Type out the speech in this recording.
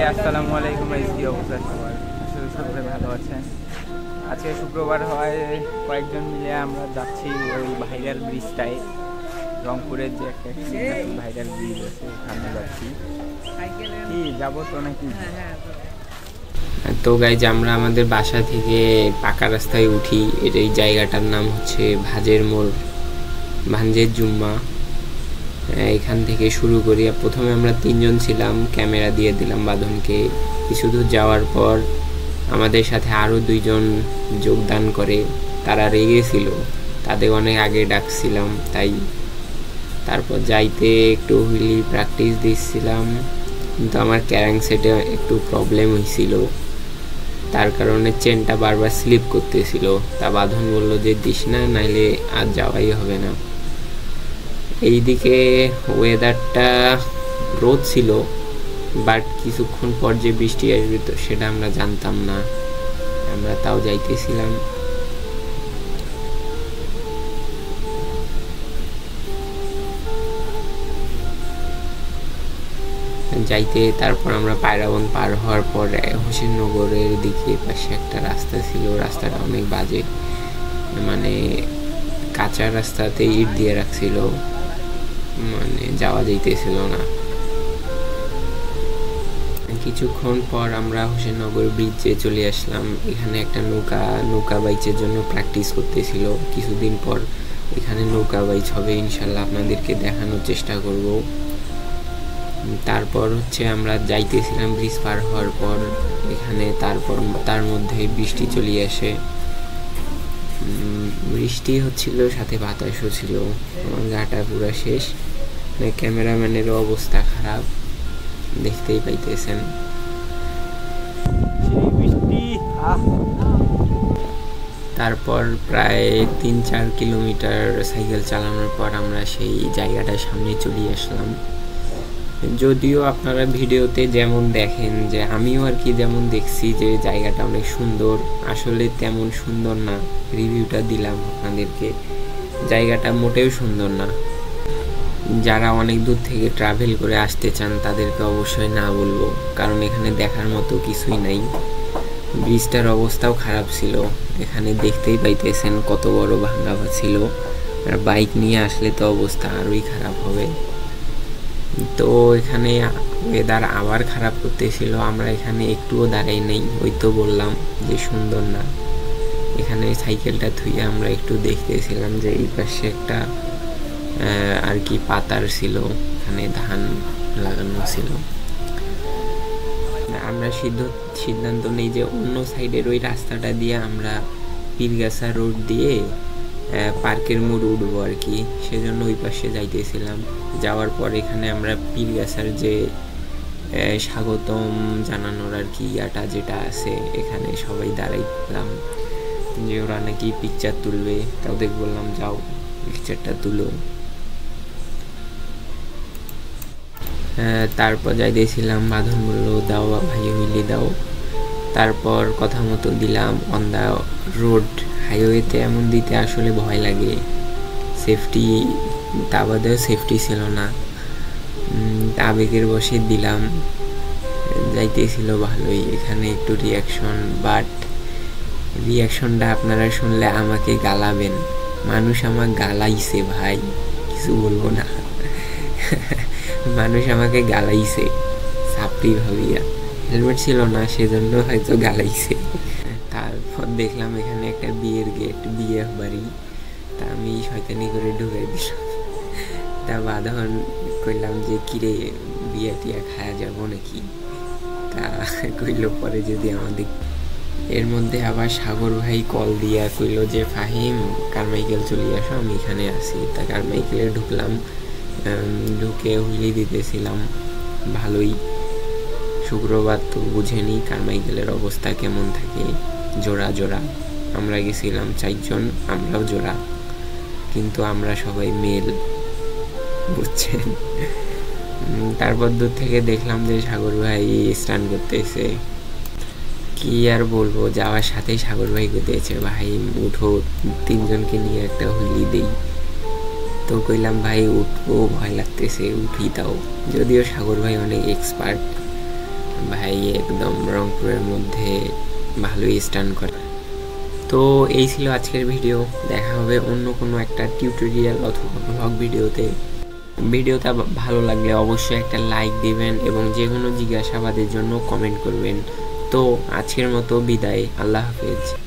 আসসালামু আলাইকুম, কি অবস্থা সবার? সকলে ভালো আছেন? আজকে শুক্রবার হয় কয়েকজন মিলে আমরা যাচ্ছি ওই ভাইরাল ব্রিজটায়, রংপুরের যে একটা ভাইরাল ব্রিজ আছে ওখানে যাচ্ছি। কি যাবো তো নাকি? তো গাইজ আমরা আমাদের বাসা থেকে পাকা রাস্তায় উঠি। এই জায়গাটার নাম হচ্ছে ভাজের মোড়, ভাঞ্জের জুম্মা। এখান থেকে শুরু করি। প্রথমে আমরা 3 জন ছিলাম, ক্যামেরা দিয়ে দিলাম বাঁধনকে। কিছু দূর যাওয়ার পর আমাদের সাথে আরও 2 জন যোগদান করে। তারা রেগেছিল, তাদের অনেক আগে ডাকছিলাম তাই। তারপর যাইতে একটু হুইলি প্র্যাকটিস দিচ্ছিলাম, কিন্তু আমার ক্যারাং সেটে একটু প্রবলেম হয়েছিল, তার কারণে চেনটা বারবার স্লিপ করতেছিল। তা বাঁধন বলল যে দিস না, নাইলে আর যাওয়াই হবে না। এইদিকে ওয়েদারটা রোদ ছিল, বাট কিছুক্ষণ পর যে বৃষ্টি আসবে তো সেটা আমরা জানতাম না। আমরা তাও যাইতেছিলাম। তারপর আমরা পায়রাবন পার হওয়ার পর হোসেননগরের দিকে পাশে একটা রাস্তা ছিল। রাস্তাটা অনেক বাজে, মানে কাঁচা রাস্তাতে ইট দিয়ে রাখছিল, মানে যাওয়া যাইতেছিল না। কিছুক্ষণ পর আমরা হোসেননগর ব্রিজে চলে আসলাম। এখানে একটা নৌকা বাইচের জন্য প্র্যাকটিস করতেছিল। কিছুদিন পর এখানে নৌকা বাইচ হবে, ইনশাল্লাহ আপনাদেরকে দেখানোর চেষ্টা করব। তারপর হচ্ছে আমরা যাইতেছিলাম ব্রিজ পার হওয়ার পর এখানে, তার মধ্যে বৃষ্টি চলে আসে। বৃষ্টি হচ্ছিল, সাথে বাতাসও ছিল। আমার গাটা পুরো শেষ, ক্যামেরাম্যানেরও অবস্থা খারাপ, দেখতেই পাইতেছেন। তারপর প্রায় 3-4 কিলোমিটার সাইকেল চালানোর পর আমরা সেই জায়গাটার সামনে চলে আসলাম। যদিও আপনারা ভিডিওতে যেমন দেখেন, যে আমিও আর কি যেমন দেখছি যে জায়গাটা অনেক সুন্দর, আসলে তেমন সুন্দর না। রিভিউটা দিলাম আপনাদেরকে, জায়গাটা মোটেও সুন্দর না। যারা অনেক দূর থেকে ট্রাভেল করে আসতে চান তাদেরকে অবশ্যই না বলবো, কারণ এখানে দেখার মতো কিছুই নাই। ব্রিজটার অবস্থাও খারাপ ছিল, এখানে দেখতেই পাইতেছেন কত বড় ভাঙা ছিল। আর বাইক নিয়ে আসলে তো অবস্থা আরোই খারাপ হবে। তো এখানে ওয়েদার আবার খারাপ করতেছিল, আমরা এখানে একটুও দাঁড়াই নেই। ওই তো বললাম যে সুন্দর না। এখানে সাইকেলটা ধুয়ে আমরা একটু দেখতেছিলাম যে এই পাশে একটা আর কি পাতার ছিল, এখানে ধান লাগানো ছিল। আমরা সিদ্ধান্ত নেই যে অন্য সাইডের ওই রাস্তাটা দিয়ে আমরা পীরগাছা রোড দিয়ে পার্কের মোড় উঠবো আর কি, সেজন্য ওই পাশে যাইতেছিলাম। যাওয়ার পর এখানে আমরা পীরগাছার যে স্বাগতম জানানোর আর কি ইয়াটা যেটা আছে, এখানে সবাই দাঁড়াইলাম যে ওরা নাকি পিকচার তুলবে। তাদের বললাম যাও পিকচারটা তুলো। তারপর যাইতেছিলাম, বাঁধন বললো দাও ভাই হুইলি দাও। তারপর কথা মতো দিলাম। অন দ্য রোড হাইওয়েতে এমন দিতে আসলে ভয় লাগে, সেফটি তা বাদেও সেফটি ছিল না। আবেগের বসে দিলাম, যাইতেছিল ভালোই। এখানে একটু রিয়াকশন, বাট রিয়াকশনটা আপনারা শুনলে আমাকে গালাবেন। মানুষ আমাকে গালাইছে ভাই, কিছু বলবো না। মানুষ আমাকে গালাইছে সাপড়ি ভাবিয়া, হেলমেট ছিল না সেজন্য হয়তো গালাইছে। তারপর দেখলাম এখানে একটা বিয়ের গেট, বিয়ে বাড়ি। তা আমি শয়তানি করে ঢুকে দিলাম। তা বাঁধন কইলাম যে কিরে বিয়ে টিয়া খাওয়া যাবো নাকি? তা কইল পরে যদি আমাদের। এর মধ্যে আবার সাগর ভাই কল দিয়া কইল যে ফাহিম কারমাইকেল চলে আসো, আমি এখানে আছি। তা কারমাইকেলে ঢুকলাম, ঢুকে হুইলি দিতেছিলাম। ভালোই, শুক্রবার তো বুঝেনি কারমাইকেলের অবস্থা কেমন থাকে। জোড়া জোড়া আমরা গেছিলাম 4 জন, আমরাও জোড়া, কিন্তু আমরা সবাই মেল, বুঝছেন। তারপর দূর থেকে দেখলাম যে সাগর ভাই স্নান করতেছে। কি আর বলবো, যাওয়ার সাথেই সাগর ভাই করতেছে ভাই উঠো 3 জনকে নিয়ে একটা হুইলি দেই। তো কইলাম ভাই উঠবো, ভয় লাগতেছে, উঠি দাও। যদিও সাগর ভাই অনেক এক্সপার্ট, ভাই একদম রংপুরের মধ্যে ভালোই স্টান করে। তো এই ছিল আজকের ভিডিও। দেখা হবে অন্য কোনো একটা টিউটোরিয়াল অথবা ব্লগ ভিডিওতে। ভিডিওটা ভালো লাগলে অবশ্যই একটা লাইক দিবেন এবং যে কোনো জিজ্ঞাসাবাদের জন্য কমেন্ট করবেন। তো আজকের মতো বিদায়, আল্লাহ হাফেজ।